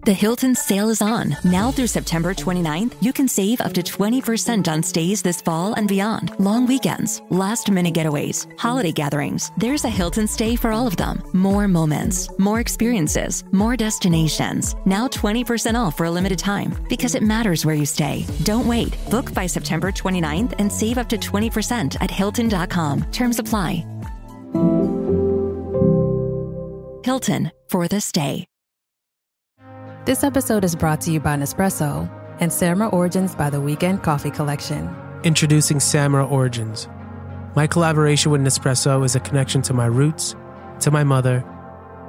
The Hilton sale is on. Now through September 29th, you can save up to 20% on stays this fall and beyond. Long weekends, last-minute getaways, holiday gatherings. There's a Hilton stay for all of them. More moments, more experiences, more destinations. Now 20% off for a limited time because it matters where you stay. Don't wait. Book by September 29th and save up to 20% at Hilton.com. Terms apply. Hilton for the stay. This episode is brought to you by Nespresso and Samra Origins by The Weekend Coffee Collection. Introducing Samra Origins. My collaboration with Nespresso is a connection to my roots, to my mother,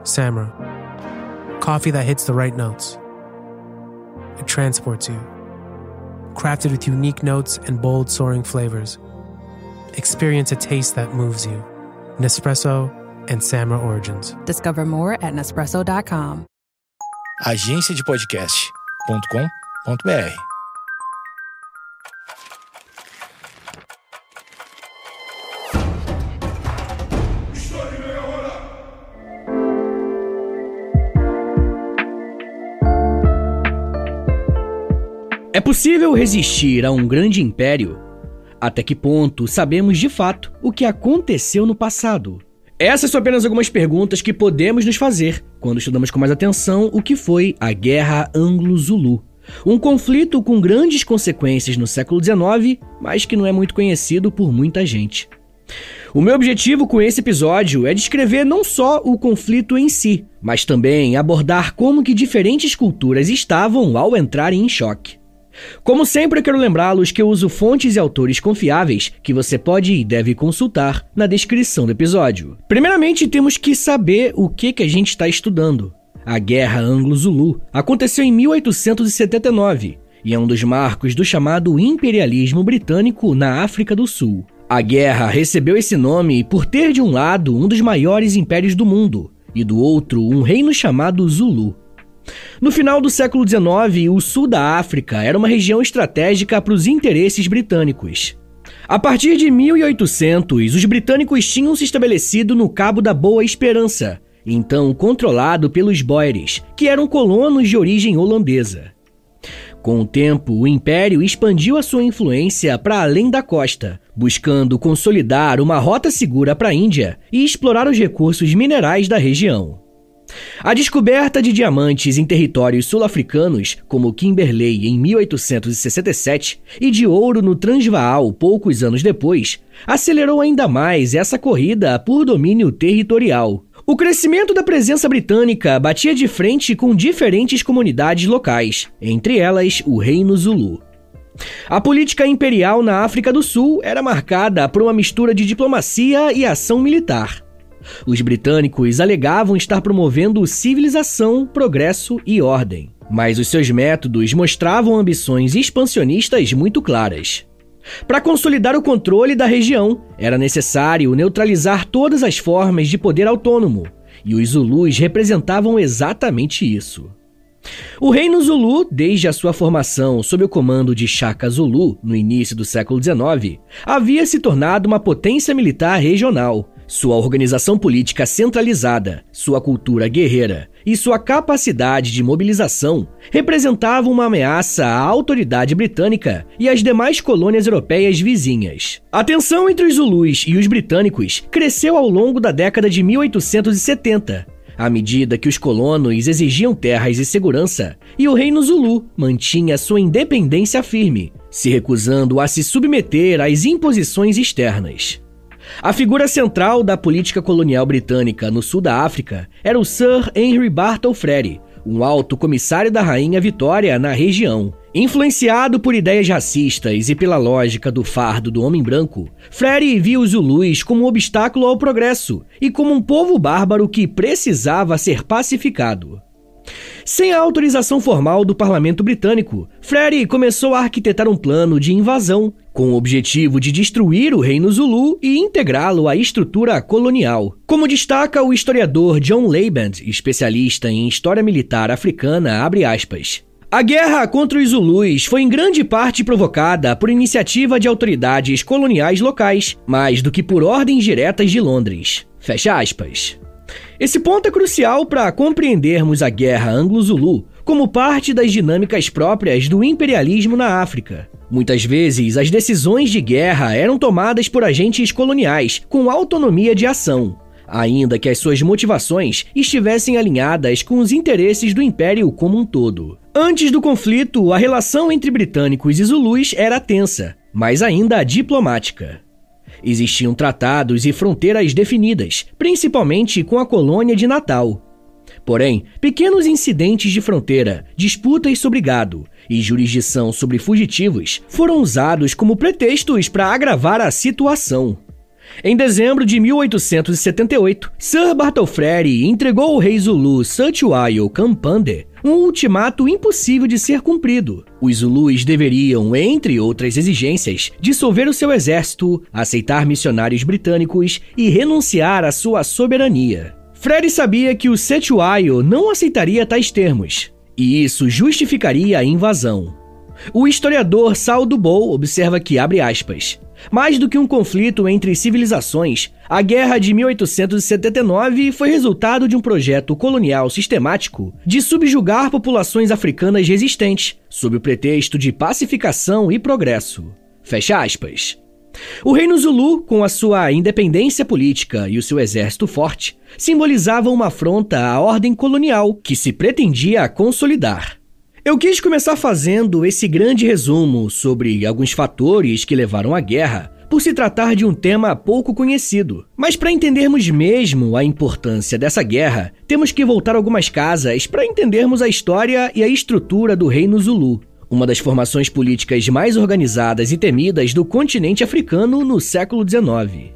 Samra. Coffee that hits the right notes. It transports you. Crafted with unique notes and bold, soaring flavors. Experience a taste that moves you. Nespresso and Samra Origins. Discover more at Nespresso.com. agenciadepodcast.com.br. É possível resistir a um grande império? Até que ponto sabemos de fato o que aconteceu no passado? Essas são apenas algumas perguntas que podemos nos fazer quando estudamos com mais atenção o que foi a Guerra Anglo-Zulu. Um conflito com grandes consequências no século XIX, mas que não é muito conhecido por muita gente. O meu objetivo com esse episódio é descrever não só o conflito em si, mas também abordar como que diferentes culturas estavam ao entrarem em choque. Como sempre, eu quero lembrá-los que eu uso fontes e autores confiáveis que você pode e deve consultar na descrição do episódio. Primeiramente, temos que saber o que a gente está estudando. A Guerra Anglo-Zulu aconteceu em 1879 e é um dos marcos do chamado imperialismo britânico na África do Sul. A guerra recebeu esse nome por ter de um lado um dos maiores impérios do mundo e do outro um reino chamado Zulu. No final do século XIX, o sul da África era uma região estratégica para os interesses britânicos. A partir de 1800, os britânicos tinham se estabelecido no Cabo da Boa Esperança, então controlado pelos Boeres, que eram colonos de origem holandesa. Com o tempo, o império expandiu a sua influência para além da costa, buscando consolidar uma rota segura para a Índia e explorar os recursos minerais da região. A descoberta de diamantes em territórios sul-africanos, como Kimberley em 1867, e de ouro no Transvaal poucos anos depois, acelerou ainda mais essa corrida por domínio territorial. O crescimento da presença britânica batia de frente com diferentes comunidades locais, entre elas o Reino Zulu. A política imperial na África do Sul era marcada por uma mistura de diplomacia e ação militar. Os britânicos alegavam estar promovendo civilização, progresso e ordem, mas os seus métodos mostravam ambições expansionistas muito claras. Para consolidar o controle da região, era necessário neutralizar todas as formas de poder autônomo, e os Zulus representavam exatamente isso. O Reino Zulu, desde a sua formação sob o comando de Shaka Zulu, no início do século XIX, havia se tornado uma potência militar regional. Sua organização política centralizada, sua cultura guerreira e sua capacidade de mobilização representavam uma ameaça à autoridade britânica e às demais colônias europeias vizinhas. A tensão entre os Zulus e os britânicos cresceu ao longo da década de 1870, à medida que os colonos exigiam terras e segurança, e o Reino Zulu mantinha sua independência firme, se recusando a se submeter às imposições externas. A figura central da política colonial britânica no sul da África era o Sir Henry Bartle Frere, um alto comissário da Rainha Vitória na região. Influenciado por ideias racistas e pela lógica do fardo do homem branco, Frere via os Zulus como um obstáculo ao progresso e como um povo bárbaro que precisava ser pacificado. Sem a autorização formal do parlamento britânico, Frere começou a arquitetar um plano de invasão, com o objetivo de destruir o Reino Zulu e integrá-lo à estrutura colonial. Como destaca o historiador John Leiband, especialista em história militar africana, abre aspas, a guerra contra os Zulus foi em grande parte provocada por iniciativa de autoridades coloniais locais, mais do que por ordens diretas de Londres. Fecha aspas. Esse ponto é crucial para compreendermos a Guerra Anglo-Zulu como parte das dinâmicas próprias do imperialismo na África. Muitas vezes, as decisões de guerra eram tomadas por agentes coloniais com autonomia de ação, ainda que as suas motivações estivessem alinhadas com os interesses do império como um todo. Antes do conflito, a relação entre britânicos e zulus era tensa, mas ainda diplomática. Existiam tratados e fronteiras definidas, principalmente com a colônia de Natal. Porém, pequenos incidentes de fronteira, disputas sobre gado e jurisdição sobre fugitivos foram usados como pretextos para agravar a situação. Em dezembro de 1878, Sir Bartolfrere entregou ao rei Zulu Cetshwayo Kampande um ultimato impossível de ser cumprido. Os Zulus deveriam, entre outras exigências, dissolver o seu exército, aceitar missionários britânicos e renunciar à sua soberania. Frere sabia que o Cetshwayo não aceitaria tais termos, e isso justificaria a invasão. O historiador Sal Dubow observa que, abre aspas, mais do que um conflito entre civilizações, a Guerra de 1879 foi resultado de um projeto colonial sistemático de subjugar populações africanas resistentes, sob o pretexto de pacificação e progresso. Fecha aspas. O Reino Zulu, com a sua independência política e o seu exército forte, simbolizava uma afronta à ordem colonial que se pretendia consolidar. Eu quis começar fazendo esse grande resumo sobre alguns fatores que levaram à guerra, por se tratar de um tema pouco conhecido. Mas para entendermos mesmo a importância dessa guerra, temos que voltar algumas casas para entendermos a história e a estrutura do Reino Zulu, uma das formações políticas mais organizadas e temidas do continente africano no século XIX.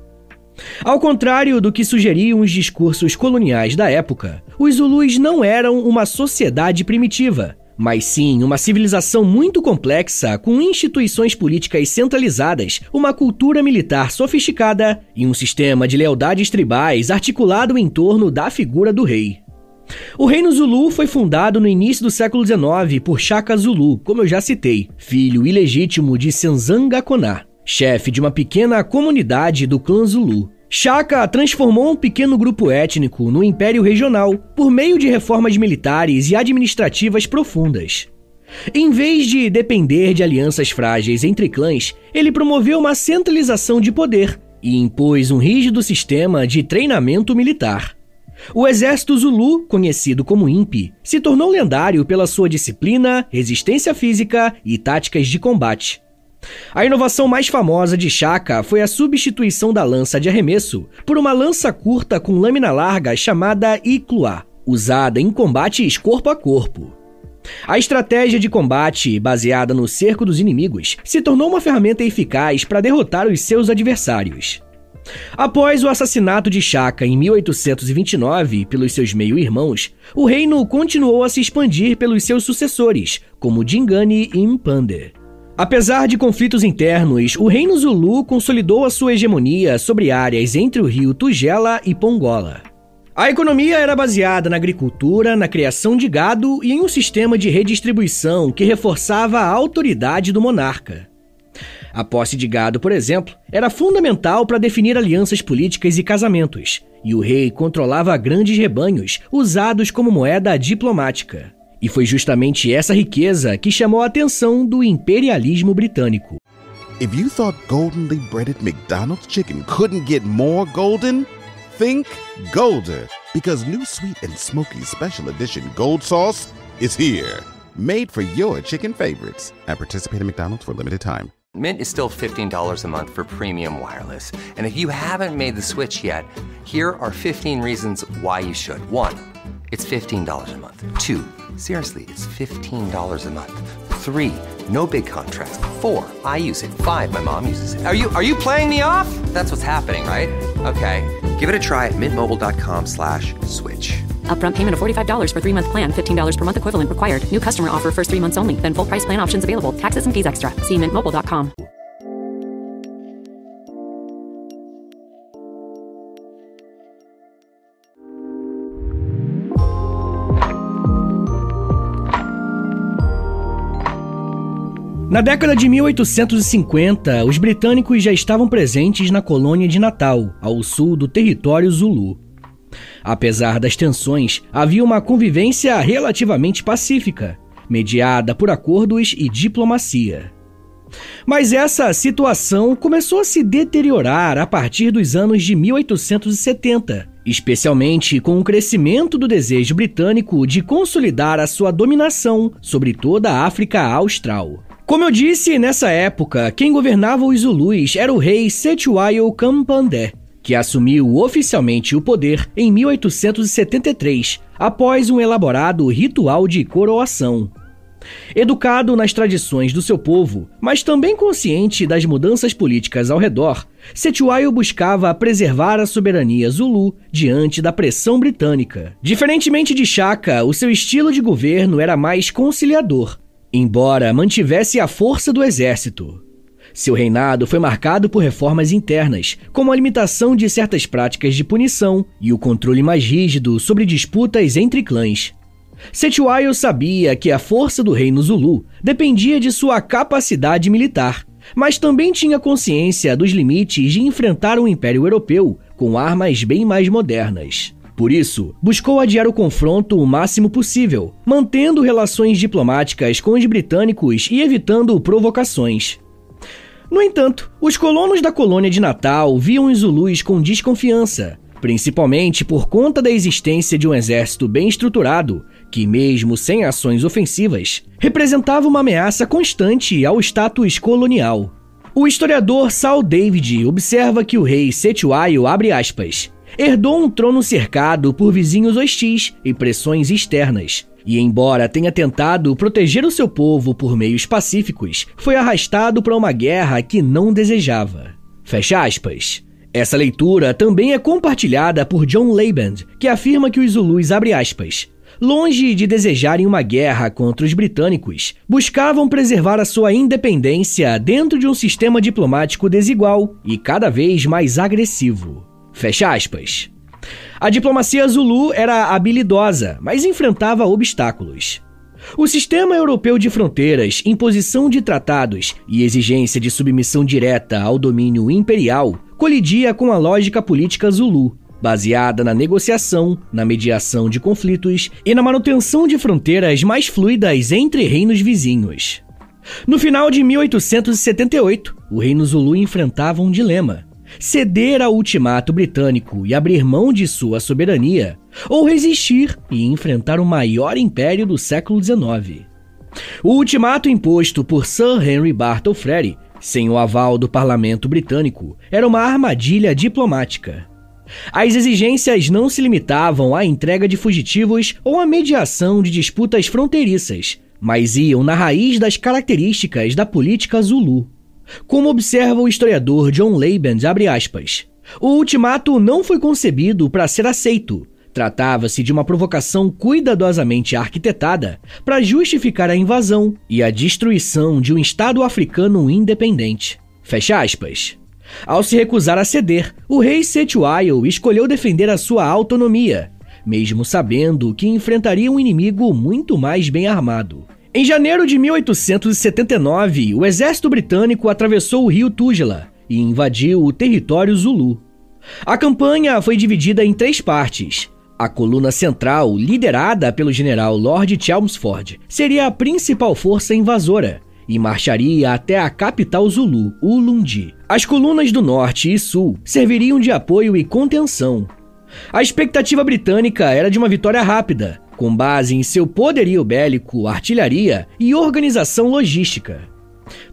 Ao contrário do que sugeriam os discursos coloniais da época, os Zulus não eram uma sociedade primitiva, mas sim uma civilização muito complexa com instituições políticas centralizadas, uma cultura militar sofisticada e um sistema de lealdades tribais articulado em torno da figura do rei. O Reino Zulu foi fundado no início do século XIX por Shaka Zulu, como eu já citei, filho ilegítimo de Senzanga Koná, chefe de uma pequena comunidade do clã Zulu. Shaka transformou um pequeno grupo étnico no império regional por meio de reformas militares e administrativas profundas. Em vez de depender de alianças frágeis entre clãs, ele promoveu uma centralização de poder e impôs um rígido sistema de treinamento militar. O exército Zulu, conhecido como INPE, se tornou lendário pela sua disciplina, resistência física e táticas de combate. A inovação mais famosa de Shaka foi a substituição da lança de arremesso por uma lança curta com lâmina larga chamada Iklua, usada em combates corpo a corpo. A estratégia de combate, baseada no cerco dos inimigos, se tornou uma ferramenta eficaz para derrotar os seus adversários. Após o assassinato de Shaka em 1829 pelos seus meio-irmãos, o reino continuou a se expandir pelos seus sucessores, como Dingane e Mpande. Apesar de conflitos internos, o Reino Zulu consolidou a sua hegemonia sobre áreas entre o rio Tugela e Pongola. A economia era baseada na agricultura, na criação de gado e em um sistema de redistribuição que reforçava a autoridade do monarca. A posse de gado, por exemplo, era fundamental para definir alianças políticas e casamentos, e o rei controlava grandes rebanhos usados como moeda diplomática. E foi justamente essa riqueza que chamou a atenção do imperialismo britânico. If you thought goldenly breaded McDonald's chicken couldn't get more golden, think Golder, because new sweet and smoky special edition gold sauce is here. Made for your chicken favorites at participating McDonald's for a limited time. Mint is still $15 a month for premium wireless. And if you haven't made the switch yet, here are 15 reasons why you should. 1, it's $15 a month. 2, seriously, it's $15 a month. 3, no big contracts. 4, I use it. 5, my mom uses it. Are you playing me off? That's what's happening, right? Okay, give it a try at mintmobile.com/switch. Upfront payment of $45 for 3-month plan, $15 per month equivalent required. New customer offer first 3 months only. Then full price plan options available. Taxes and fees extra. See mintmobile.com. Na década de 1850, os britânicos já estavam presentes na colônia de Natal, ao sul do território Zulu. Apesar das tensões, havia uma convivência relativamente pacífica, mediada por acordos e diplomacia. Mas essa situação começou a se deteriorar a partir dos anos de 1870, especialmente com o crescimento do desejo britânico de consolidar a sua dominação sobre toda a África Austral. Como eu disse, nessa época, quem governava os Zulus era o rei Cetewayo Kampandé, que assumiu oficialmente o poder em 1873, após um elaborado ritual de coroação. Educado nas tradições do seu povo, mas também consciente das mudanças políticas ao redor, Cetewayo buscava preservar a soberania Zulu diante da pressão britânica. Diferentemente de Shaka, o seu estilo de governo era mais conciliador, embora mantivesse a força do exército. Seu reinado foi marcado por reformas internas, como a limitação de certas práticas de punição e o controle mais rígido sobre disputas entre clãs. Cetewayo sabia que a força do reino Zulu dependia de sua capacidade militar, mas também tinha consciência dos limites de enfrentar um império europeu com armas bem mais modernas. Por isso, buscou adiar o confronto o máximo possível, mantendo relações diplomáticas com os britânicos e evitando provocações. No entanto, os colonos da colônia de Natal viam os Zulus com desconfiança, principalmente por conta da existência de um exército bem estruturado, que mesmo sem ações ofensivas, representava uma ameaça constante ao status colonial. O historiador Saul David observa que o rei Cetewayo, abre aspas, herdou um trono cercado por vizinhos hostis e pressões externas, e embora tenha tentado proteger o seu povo por meios pacíficos, foi arrastado para uma guerra que não desejava. Fecha aspas. Essa leitura também é compartilhada por John Leiband, que afirma que os Zulus, abre aspas, longe de desejarem uma guerra contra os britânicos, buscavam preservar a sua independência dentro de um sistema diplomático desigual e cada vez mais agressivo. Fecha aspas. A diplomacia Zulu era habilidosa, mas enfrentava obstáculos. O sistema europeu de fronteiras, imposição de tratados e exigência de submissão direta ao domínio imperial colidia com a lógica política Zulu, baseada na negociação, na mediação de conflitos e na manutenção de fronteiras mais fluidas entre reinos vizinhos. No final de 1878, o reino Zulu enfrentava um dilema: ceder ao ultimato britânico e abrir mão de sua soberania, ou resistir e enfrentar o maior império do século XIX. O ultimato imposto por Sir Henry Bartle Frere, sem o aval do parlamento britânico, era uma armadilha diplomática. As exigências não se limitavam à entrega de fugitivos ou à mediação de disputas fronteiriças, mas iam na raiz das características da política Zulu. Como observa o historiador John Leiband, abre aspas, o ultimato não foi concebido para ser aceito. Tratava-se de uma provocação cuidadosamente arquitetada para justificar a invasão e a destruição de um Estado africano independente. Fecha aspas. Ao se recusar a ceder, o rei Cetewayo escolheu defender a sua autonomia, mesmo sabendo que enfrentaria um inimigo muito mais bem armado. Em janeiro de 1879, o exército britânico atravessou o rio Tugela e invadiu o território Zulu. A campanha foi dividida em 3 partes. A coluna central, liderada pelo general Lord Chelmsford, seria a principal força invasora e marcharia até a capital Zulu, Ulundi. As colunas do norte e sul serviriam de apoio e contenção. A expectativa britânica era de uma vitória rápida, com base em seu poderio bélico, artilharia e organização logística.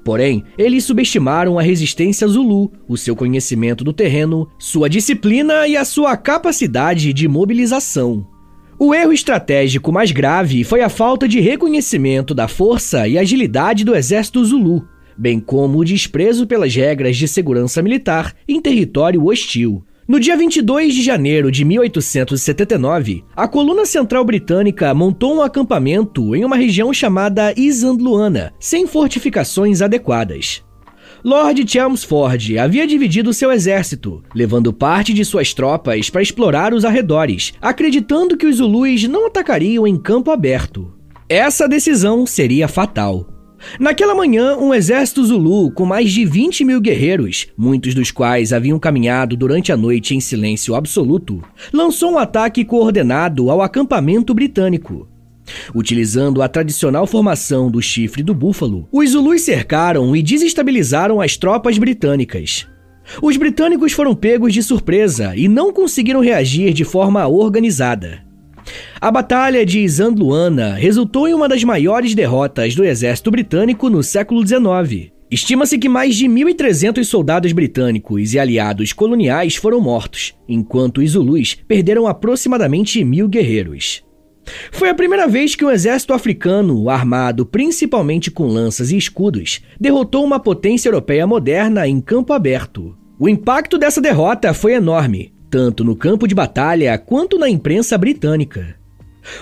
Porém, eles subestimaram a resistência Zulu, o seu conhecimento do terreno, sua disciplina e a sua capacidade de mobilização. O erro estratégico mais grave foi a falta de reconhecimento da força e agilidade do exército Zulu, bem como o desprezo pelas regras de segurança militar em território hostil. No dia 22 de janeiro de 1879, a coluna central britânica montou um acampamento em uma região chamada Isandlwana, sem fortificações adequadas. Lord Chelmsford havia dividido seu exército, levando parte de suas tropas para explorar os arredores, acreditando que os Zulus não atacariam em campo aberto. Essa decisão seria fatal. Naquela manhã, um exército Zulu com mais de 20 mil guerreiros, muitos dos quais haviam caminhado durante a noite em silêncio absoluto, lançou um ataque coordenado ao acampamento britânico. Utilizando a tradicional formação do chifre do búfalo, os Zulus cercaram e desestabilizaram as tropas britânicas. Os britânicos foram pegos de surpresa e não conseguiram reagir de forma organizada. A Batalha de Isandlwana resultou em uma das maiores derrotas do exército britânico no século XIX. Estima-se que mais de 1.300 soldados britânicos e aliados coloniais foram mortos, enquanto os Zulus perderam aproximadamente 1.000 guerreiros. Foi a primeira vez que um exército africano, armado principalmente com lanças e escudos, derrotou uma potência europeia moderna em campo aberto. O impacto dessa derrota foi enorme, tanto no campo de batalha quanto na imprensa britânica.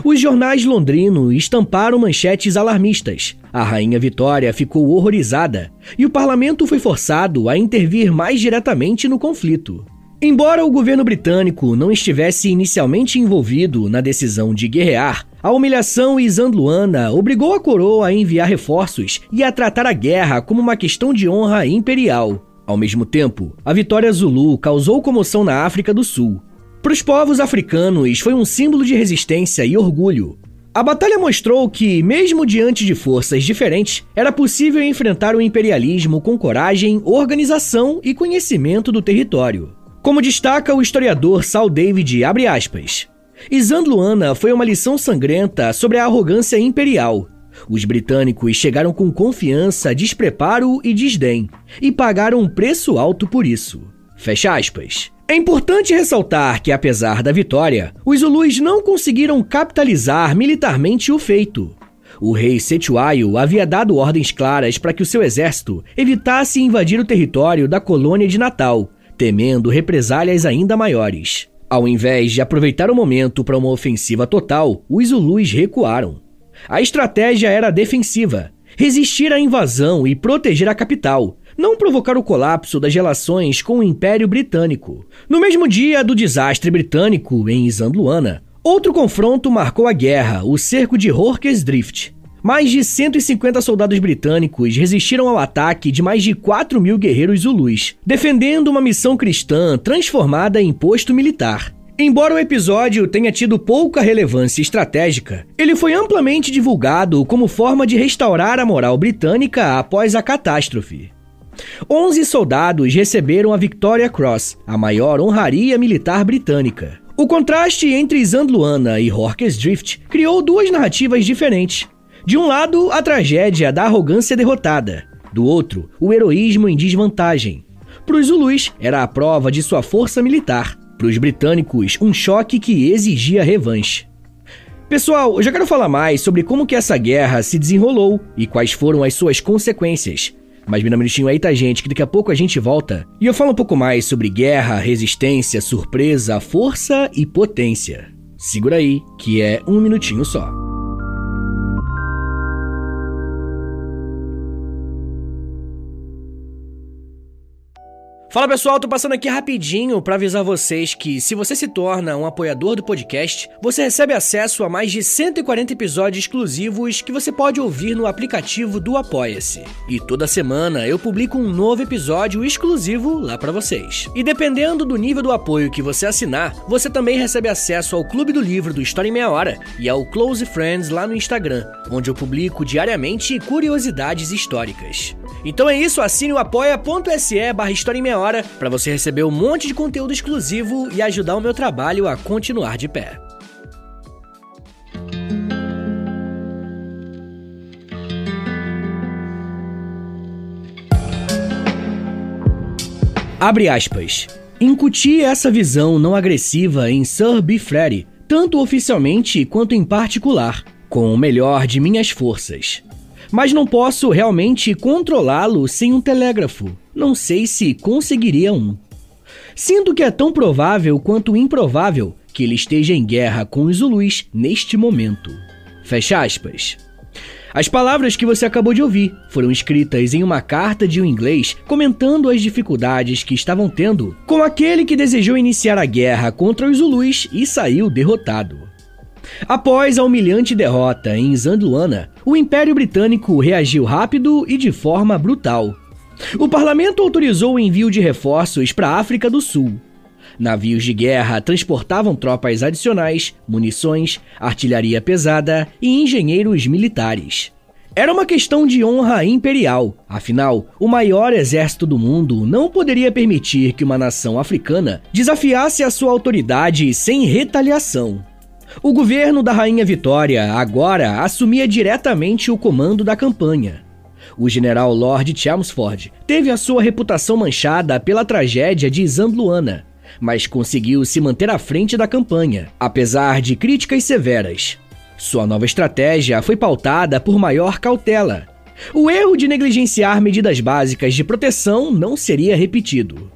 Os jornais londrinos estamparam manchetes alarmistas. A rainha Vitória ficou horrorizada e o parlamento foi forçado a intervir mais diretamente no conflito. Embora o governo britânico não estivesse inicialmente envolvido na decisão de guerrear, a humilhação em Isandlwana obrigou a coroa a enviar reforços e a tratar a guerra como uma questão de honra imperial. Ao mesmo tempo, a vitória Zulu causou comoção na África do Sul. Para os povos africanos, foi um símbolo de resistência e orgulho. A batalha mostrou que, mesmo diante de forças diferentes, era possível enfrentar o imperialismo com coragem, organização e conhecimento do território. Como destaca o historiador Saul David, abre aspas, Isandlwana foi uma lição sangrenta sobre a arrogância imperial. Os britânicos chegaram com confiança, despreparo e desdém, e pagaram um preço alto por isso. Fecha aspas. É importante ressaltar que, apesar da vitória, os Zulus não conseguiram capitalizar militarmente o feito. O rei Cetshwayo havia dado ordens claras para que o seu exército evitasse invadir o território da colônia de Natal, temendo represálias ainda maiores. Ao invés de aproveitar o momento para uma ofensiva total, os Zulus recuaram. A estratégia era defensiva, resistir à invasão e proteger a capital, não provocar o colapso das relações com o Império Britânico. No mesmo dia do desastre britânico em Isandlwana, outro confronto marcou a guerra, o cerco de Rorke's Drift. Mais de 150 soldados britânicos resistiram ao ataque de mais de 4.000 guerreiros Zulus, defendendo uma missão cristã transformada em posto militar. Embora o episódio tenha tido pouca relevância estratégica, ele foi amplamente divulgado como forma de restaurar a moral britânica após a catástrofe. 11 soldados receberam a Victoria Cross, a maior honraria militar britânica. O contraste entre Isandlwana e Rorke's Drift criou duas narrativas diferentes. De um lado, a tragédia da arrogância derrotada. Do outro, o heroísmo em desvantagem. Para os Zulus, era a prova de sua força militar. Para os britânicos, um choque que exigia revanche. Pessoal, eu já quero falar mais sobre como que essa guerra se desenrolou e quais foram as suas consequências. Mas me dá um minutinho aí, tá, gente, que daqui a pouco a gente volta. E eu falo um pouco mais sobre guerra, resistência, surpresa, força e potência. Segura aí, que é um minutinho só. Fala pessoal, tô passando aqui rapidinho para avisar vocês que se você se torna um apoiador do podcast, você recebe acesso a mais de 140 episódios exclusivos que você pode ouvir no aplicativo do Apoia-se. E toda semana eu publico um novo episódio exclusivo lá para vocês. E dependendo do nível do apoio que você assinar, você também recebe acesso ao Clube do Livro do História em Meia Hora e ao Close Friends lá no Instagram, onde eu publico diariamente curiosidades históricas. Então é isso, assine o apoia.se/História em Meia Hora para você receber um monte de conteúdo exclusivo e ajudar o meu trabalho a continuar de pé. Abre aspas. Incuti essa visão não agressiva em Sir B. Frere, tanto oficialmente quanto em particular, com o melhor de minhas forças. Mas não posso realmente controlá-lo sem um telégrafo. Não sei se conseguiria um. Sinto que é tão provável quanto improvável que ele esteja em guerra com os Zulus neste momento. Fecha aspas. As palavras que você acabou de ouvir foram escritas em uma carta de um inglês comentando as dificuldades que estavam tendo com aquele que desejou iniciar a guerra contra os Zulus e saiu derrotado. Após a humilhante derrota em Zandluana, o Império Britânico reagiu rápido e de forma brutal. O parlamento autorizou o envio de reforços para a África do Sul. Navios de guerra transportavam tropas adicionais, munições, artilharia pesada e engenheiros militares. Era uma questão de honra imperial, afinal, o maior exército do mundo não poderia permitir que uma nação africana desafiasse a sua autoridade sem retaliação. O governo da Rainha Vitória agora assumia diretamente o comando da campanha. O general Lord Chelmsford teve a sua reputação manchada pela tragédia de Zandluana, mas conseguiu se manter à frente da campanha, apesar de críticas severas. Sua nova estratégia foi pautada por maior cautela. O erro de negligenciar medidas básicas de proteção não seria repetido.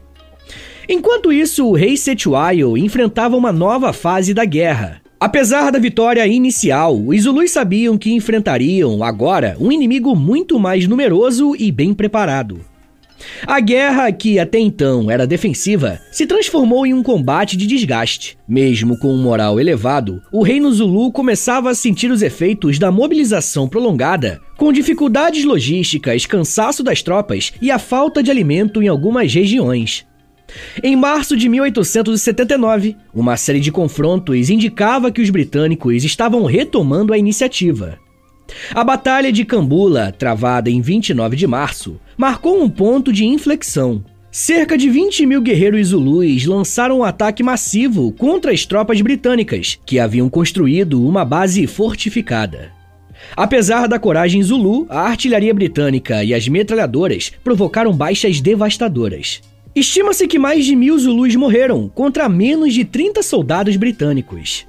Enquanto isso, o rei Cetshwayo enfrentava uma nova fase da guerra. Apesar da vitória inicial, os Zulus sabiam que enfrentariam agora um inimigo muito mais numeroso e bem preparado. A guerra, que até então era defensiva, se transformou em um combate de desgaste. Mesmo com um moral elevado, o reino Zulu começava a sentir os efeitos da mobilização prolongada, com dificuldades logísticas, cansaço das tropas e a falta de alimento em algumas regiões. Em março de 1879, uma série de confrontos indicava que os britânicos estavam retomando a iniciativa. A Batalha de Kambula, travada em 29 de março, marcou um ponto de inflexão. Cerca de 20 mil guerreiros zulus lançaram um ataque massivo contra as tropas britânicas, que haviam construído uma base fortificada. Apesar da coragem zulu, a artilharia britânica e as metralhadoras provocaram baixas devastadoras. Estima-se que mais de 1.000 zulus morreram contra menos de 30 soldados britânicos.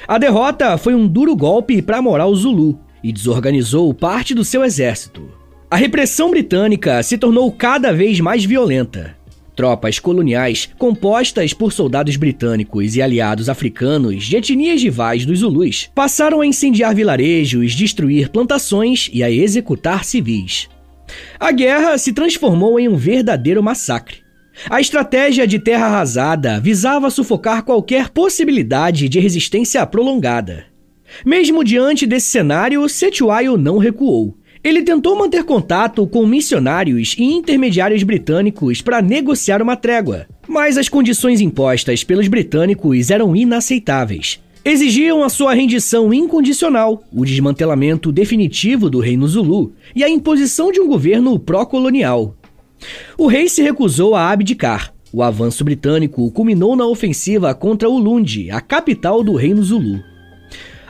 A derrota foi um duro golpe para a moral zulu e desorganizou parte do seu exército. A repressão britânica se tornou cada vez mais violenta. Tropas coloniais, compostas por soldados britânicos e aliados africanos de etnias rivais dos Zulus, passaram a incendiar vilarejos, destruir plantações e a executar civis. A guerra se transformou em um verdadeiro massacre. A estratégia de terra arrasada visava sufocar qualquer possibilidade de resistência prolongada. Mesmo diante desse cenário, Cetshwayo não recuou. Ele tentou manter contato com missionários e intermediários britânicos para negociar uma trégua, mas as condições impostas pelos britânicos eram inaceitáveis. Exigiam a sua rendição incondicional, o desmantelamento definitivo do reino Zulu e a imposição de um governo pró-colonial. O rei se recusou a abdicar. O avanço britânico culminou na ofensiva contra Ulundi, a capital do reino Zulu.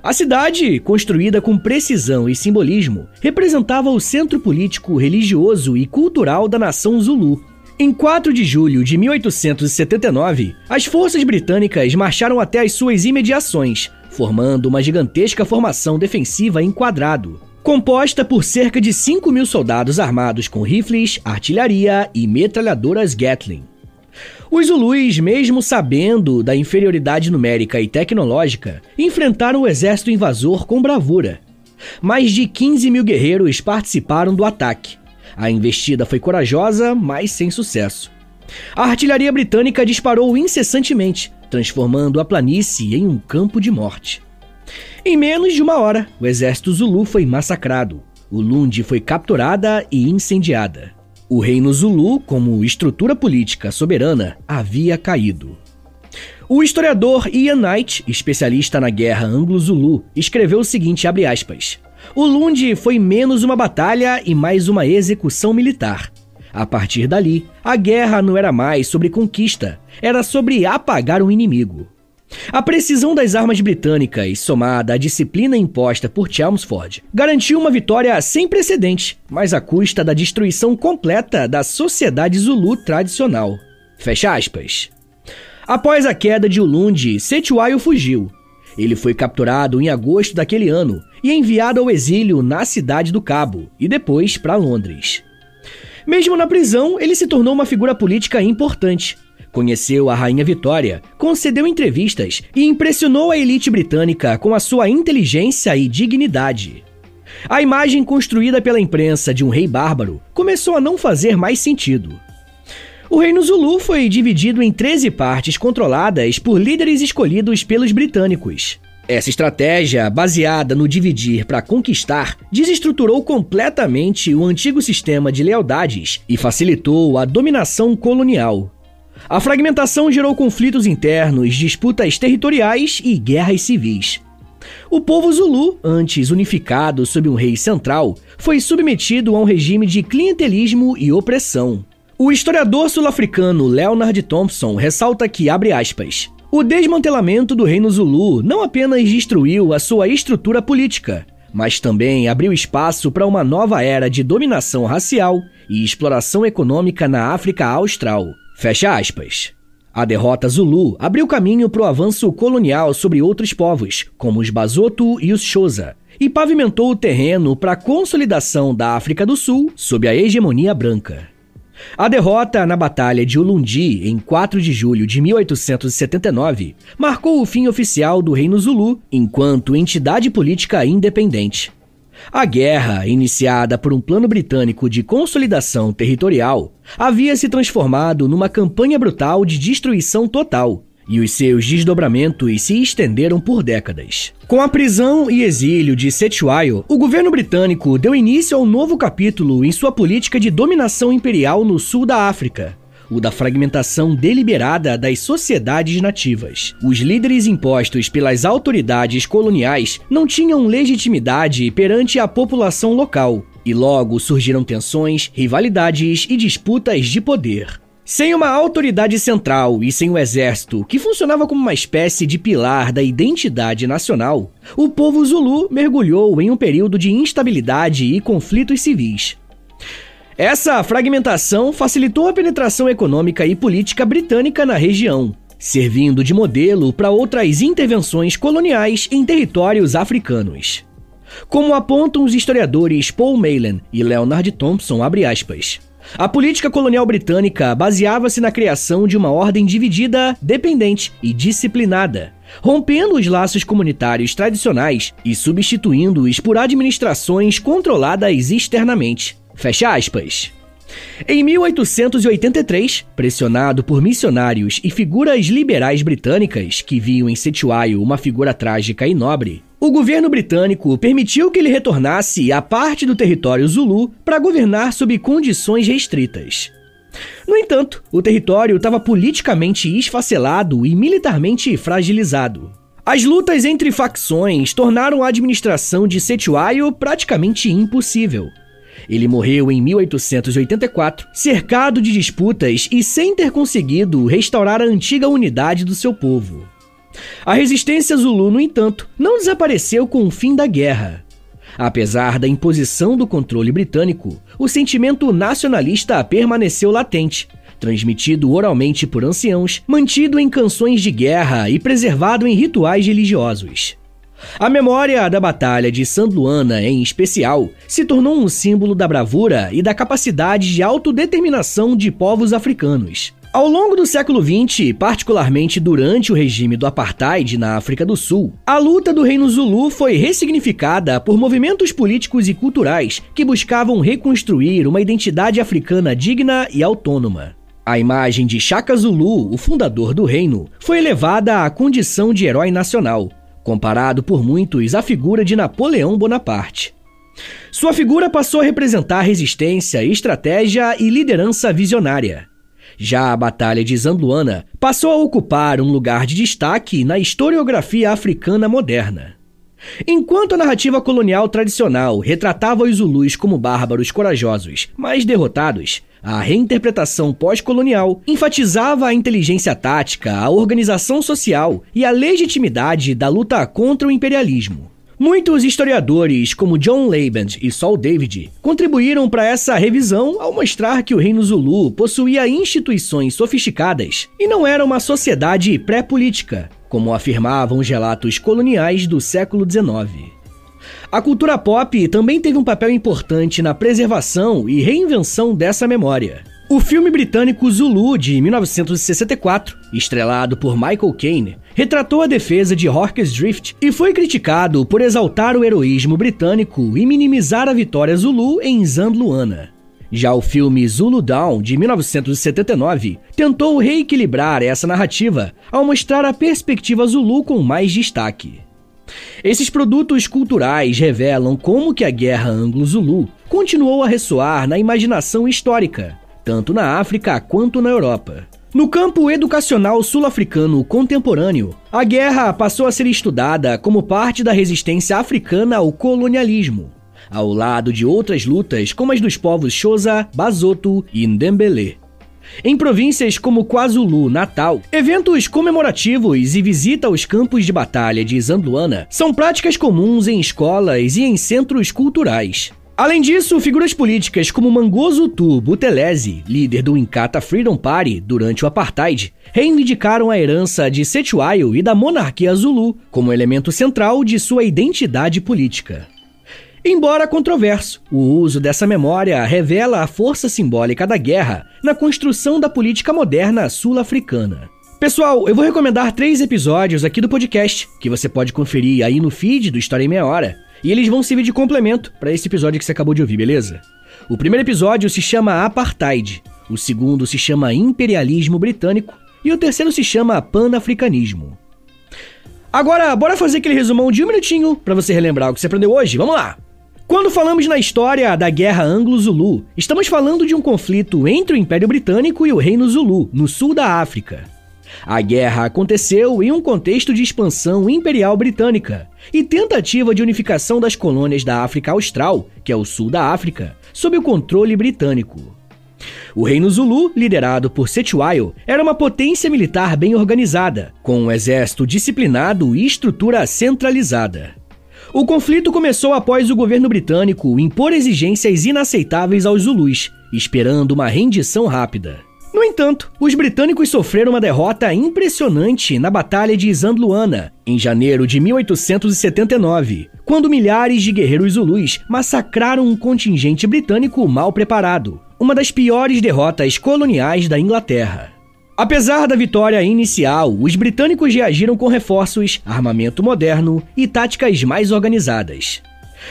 A cidade, construída com precisão e simbolismo, representava o centro político, religioso e cultural da nação Zulu. Em 4 de julho de 1879, as forças britânicas marcharam até as suas imediações, formando uma gigantesca formação defensiva em quadrado, composta por cerca de 5.000 soldados armados com rifles, artilharia e metralhadoras Gatling. Os Zulus, mesmo sabendo da inferioridade numérica e tecnológica, enfrentaram o exército invasor com bravura. Mais de 15.000 guerreiros participaram do ataque. A investida foi corajosa, mas sem sucesso. A artilharia britânica disparou incessantemente, transformando a planície em um campo de morte. Em menos de uma hora, o exército Zulu foi massacrado. Ulundi foi capturada e incendiada. O reino Zulu, como estrutura política soberana, havia caído. O historiador Ian Knight, especialista na guerra anglo-zulu, escreveu o seguinte, abre aspas, Ulundi foi menos uma batalha e mais uma execução militar. A partir dali, a guerra não era mais sobre conquista, era sobre apagar o inimigo. A precisão das armas britânicas, somada à disciplina imposta por Chelmsford, garantiu uma vitória sem precedentes, mas à custa da destruição completa da sociedade Zulu tradicional. Fecha aspas. Após a queda de Ulundi, Cetshwayo fugiu. Ele foi capturado em agosto daquele ano e enviado ao exílio na Cidade do Cabo e depois para Londres. Mesmo na prisão, ele se tornou uma figura política importante. Conheceu a Rainha Vitória, concedeu entrevistas e impressionou a elite britânica com a sua inteligência e dignidade. A imagem construída pela imprensa de um rei bárbaro começou a não fazer mais sentido. O reino Zulu foi dividido em 13 partes controladas por líderes escolhidos pelos britânicos. Essa estratégia, baseada no dividir para conquistar, desestruturou completamente o antigo sistema de lealdades e facilitou a dominação colonial. A fragmentação gerou conflitos internos, disputas territoriais e guerras civis. O povo Zulu, antes unificado sob um rei central, foi submetido a um regime de clientelismo e opressão. O historiador sul-africano Leonard Thompson ressalta que, abre aspas, o desmantelamento do reino Zulu não apenas destruiu a sua estrutura política, mas também abriu espaço para uma nova era de dominação racial e exploração econômica na África Austral. Fecha aspas. A derrota Zulu abriu caminho para o avanço colonial sobre outros povos, como os Basotho e os Xhosa, e pavimentou o terreno para a consolidação da África do Sul sob a hegemonia branca. A derrota na Batalha de Ulundi, em 4 de julho de 1879, marcou o fim oficial do Reino Zulu enquanto entidade política independente. A guerra, iniciada por um plano britânico de consolidação territorial, havia se transformado numa campanha brutal de destruição total, e os seus desdobramentos se estenderam por décadas. Com a prisão e exílio de Cetshwayo, o governo britânico deu início a um novo capítulo em sua política de dominação imperial no sul da África, o da fragmentação deliberada das sociedades nativas. Os líderes impostos pelas autoridades coloniais não tinham legitimidade perante a população local, e logo surgiram tensões, rivalidades e disputas de poder. Sem uma autoridade central e sem o exército, que funcionava como uma espécie de pilar da identidade nacional, o povo Zulu mergulhou em um período de instabilidade e conflitos civis. Essa fragmentação facilitou a penetração econômica e política britânica na região, servindo de modelo para outras intervenções coloniais em territórios africanos. Como apontam os historiadores Paul Maylen e Leonard Thompson, abre aspas, a política colonial britânica baseava-se na criação de uma ordem dividida, dependente e disciplinada, rompendo os laços comunitários tradicionais e substituindo-os por administrações controladas externamente. Fecha aspas. Em 1883, pressionado por missionários e figuras liberais britânicas que viam em Cetshwayo uma figura trágica e nobre, o governo britânico permitiu que ele retornasse a parte do território Zulu para governar sob condições restritas. No entanto, o território estava politicamente esfacelado e militarmente fragilizado. As lutas entre facções tornaram a administração de Cetshwayo praticamente impossível. Ele morreu em 1884, cercado de disputas e sem ter conseguido restaurar a antiga unidade do seu povo. A resistência Zulu, no entanto, não desapareceu com o fim da guerra. Apesar da imposição do controle britânico, o sentimento nacionalista permaneceu latente, transmitido oralmente por anciãos, mantido em canções de guerra e preservado em rituais religiosos. A memória da Batalha de St. Luana, em especial, se tornou um símbolo da bravura e da capacidade de autodeterminação de povos africanos. Ao longo do século XX, particularmente durante o regime do Apartheid na África do Sul, a luta do Reino Zulu foi ressignificada por movimentos políticos e culturais que buscavam reconstruir uma identidade africana digna e autônoma. A imagem de Shaka Zulu, o fundador do reino, foi elevada à condição de herói nacional, comparado por muitos à figura de Napoleão Bonaparte. Sua figura passou a representar resistência, estratégia e liderança visionária. Já a Batalha de St. Luana passou a ocupar um lugar de destaque na historiografia africana moderna. Enquanto a narrativa colonial tradicional retratava os Zulus como bárbaros corajosos, mas derrotados, a reinterpretação pós-colonial enfatizava a inteligência tática, a organização social e a legitimidade da luta contra o imperialismo. Muitos historiadores, como John Leiband e Saul David, contribuíram para essa revisão ao mostrar que o Reino Zulu possuía instituições sofisticadas e não era uma sociedade pré-política, como afirmavam os relatos coloniais do século XIX. A cultura pop também teve um papel importante na preservação e reinvenção dessa memória. O filme britânico Zulu, de 1964, estrelado por Michael Caine, retratou a defesa de Hawke's Drift e foi criticado por exaltar o heroísmo britânico e minimizar a vitória Zulu em St. Luana. Já o filme Zulu Dawn, de 1979, tentou reequilibrar essa narrativa ao mostrar a perspectiva Zulu com mais destaque. Esses produtos culturais revelam como que a Guerra Anglo-Zulu continuou a ressoar na imaginação histórica, tanto na África quanto na Europa. No campo educacional sul-africano contemporâneo, a guerra passou a ser estudada como parte da resistência africana ao colonialismo, ao lado de outras lutas como as dos povos Xhosa, Basotho e Ndebele. Em províncias como KwaZulu-Natal, eventos comemorativos e visita aos campos de batalha de Isandlwana são práticas comuns em escolas e em centros culturais. Além disso, figuras políticas como Mangosuthu Buthelezi, líder do Inkatha Freedom Party durante o Apartheid, reivindicaram a herança de Cetshwayo e da monarquia Zulu como elemento central de sua identidade política. Embora controverso, o uso dessa memória revela a força simbólica da guerra na construção da política moderna sul-africana. Pessoal, eu vou recomendar 3 episódios aqui do podcast, que você pode conferir aí no feed do História em Meia Hora, e eles vão servir de complemento para esse episódio que você acabou de ouvir, beleza? O primeiro episódio se chama Apartheid, o segundo se chama Imperialismo Britânico e o terceiro se chama Pan-Africanismo. Agora, bora fazer aquele resumão de 1 minutinho para você relembrar o que você aprendeu hoje? Vamos lá! Quando falamos na história da Guerra Anglo-Zulu, estamos falando de um conflito entre o Império Britânico e o Reino Zulu, no sul da África. A guerra aconteceu em um contexto de expansão imperial britânica e tentativa de unificação das colônias da África Austral, que é o sul da África, sob o controle britânico. O Reino Zulu, liderado por Cetshwayo, era uma potência militar bem organizada, com um exército disciplinado e estrutura centralizada. O conflito começou após o governo britânico impor exigências inaceitáveis aos Zulus, esperando uma rendição rápida. No entanto, os britânicos sofreram uma derrota impressionante na Batalha de Isandlwana, em janeiro de 1879, quando milhares de guerreiros Zulus massacraram um contingente britânico mal preparado, uma das piores derrotas coloniais da Inglaterra. Apesar da vitória inicial, os britânicos reagiram com reforços, armamento moderno e táticas mais organizadas.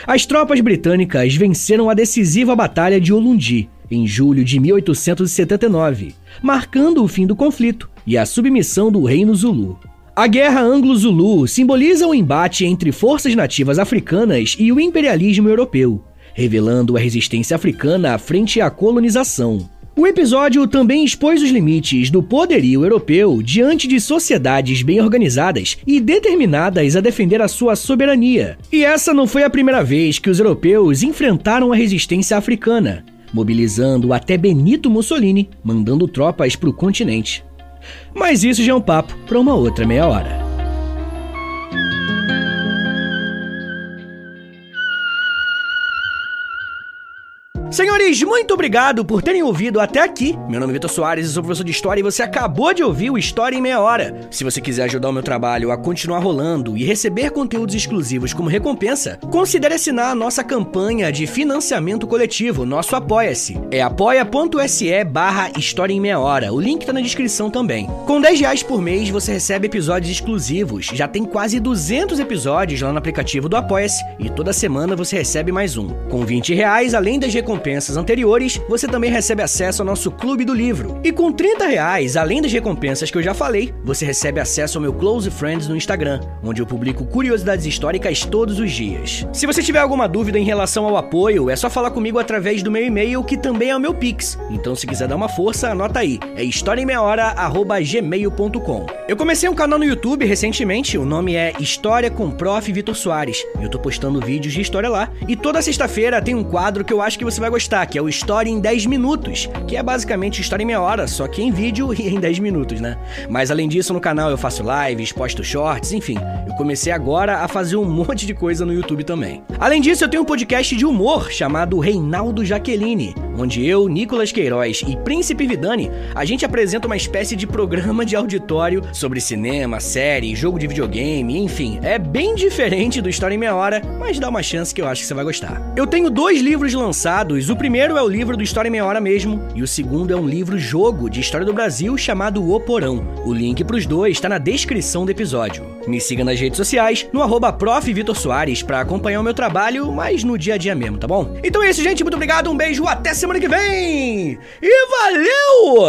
As tropas britânicas venceram a decisiva Batalha de Ulundi, em julho de 1879, marcando o fim do conflito e a submissão do Reino Zulu. A Guerra Anglo-Zulu simboliza o embate entre forças nativas africanas e o imperialismo europeu, revelando a resistência africana frente à colonização. O episódio também expôs os limites do poderio europeu diante de sociedades bem organizadas e determinadas a defender a sua soberania. E essa não foi a primeira vez que os europeus enfrentaram a resistência africana, mobilizando até Benito Mussolini, mandando tropas para o continente. Mas isso já é um papo para uma outra meia hora. Senhores, muito obrigado por terem ouvido até aqui. Meu nome é Vitor Soares, eu sou professor de História e você acabou de ouvir o História em Meia Hora. Se você quiser ajudar o meu trabalho a continuar rolando e receber conteúdos exclusivos como recompensa, considere assinar a nossa campanha de financiamento coletivo, nosso Apoia-se. É apoia.se/História em Meia Hora, o link tá na descrição também. Com R$10 por mês você recebe episódios exclusivos, já tem quase 200 episódios lá no aplicativo do Apoia-se e toda semana você recebe mais um. Com R$20, além das recompensas anteriores, você também recebe acesso ao nosso Clube do Livro. E com R$30, além das recompensas que eu já falei, você recebe acesso ao meu Close Friends no Instagram, onde eu publico curiosidades históricas todos os dias. Se você tiver alguma dúvida em relação ao apoio, é só falar comigo através do meu e-mail, que também é o meu Pix. Então se quiser dar uma força, anota aí, é historiaemmeiahora@gmail.com. Eu comecei um canal no YouTube recentemente, o nome é História com Prof. Vitor Soares. Eu tô postando vídeos de história lá, e toda sexta-feira tem um quadro que eu acho que você vai gostar, que é o História em 10 Minutos, que é basicamente História em Meia Hora, só que em vídeo e em 10 minutos, né? Mas além disso, no canal eu faço lives, posto shorts, enfim, eu comecei agora a fazer um monte de coisa no YouTube também. Além disso, eu tenho um podcast de humor chamado Reinaldo Jaqueline, onde eu, Nicolas Queiroz e Príncipe Vidani, a gente apresenta uma espécie de programa de auditório sobre cinema, série, jogo de videogame, enfim, é bem diferente do História em Meia Hora, mas dá uma chance que eu acho que você vai gostar. Eu tenho 2 livros lançados, o primeiro é o livro do História em Meia Hora mesmo, e o segundo é um livro-jogo de história do Brasil chamado O Porão. O link pros dois tá na descrição do episódio. Me siga nas redes sociais, no @Prof. Vitor Soares, pra acompanhar o meu trabalho, mas no dia a dia mesmo, tá bom? Então é isso, gente, muito obrigado, um beijo, até semana que vem! E valeu!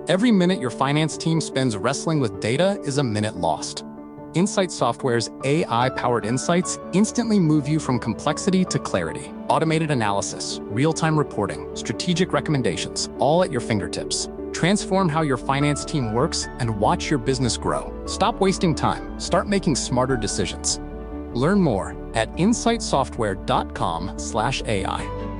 Every minute your finance team spends wrestling with data is a minute lost. Insight Software's AI-powered insights instantly move you from complexity to clarity. Automated analysis, real-time reporting, strategic recommendations, all at your fingertips. Transform how your finance team works and watch your business grow. Stop wasting time. Start making smarter decisions. Learn more at insightsoftware.com/AI.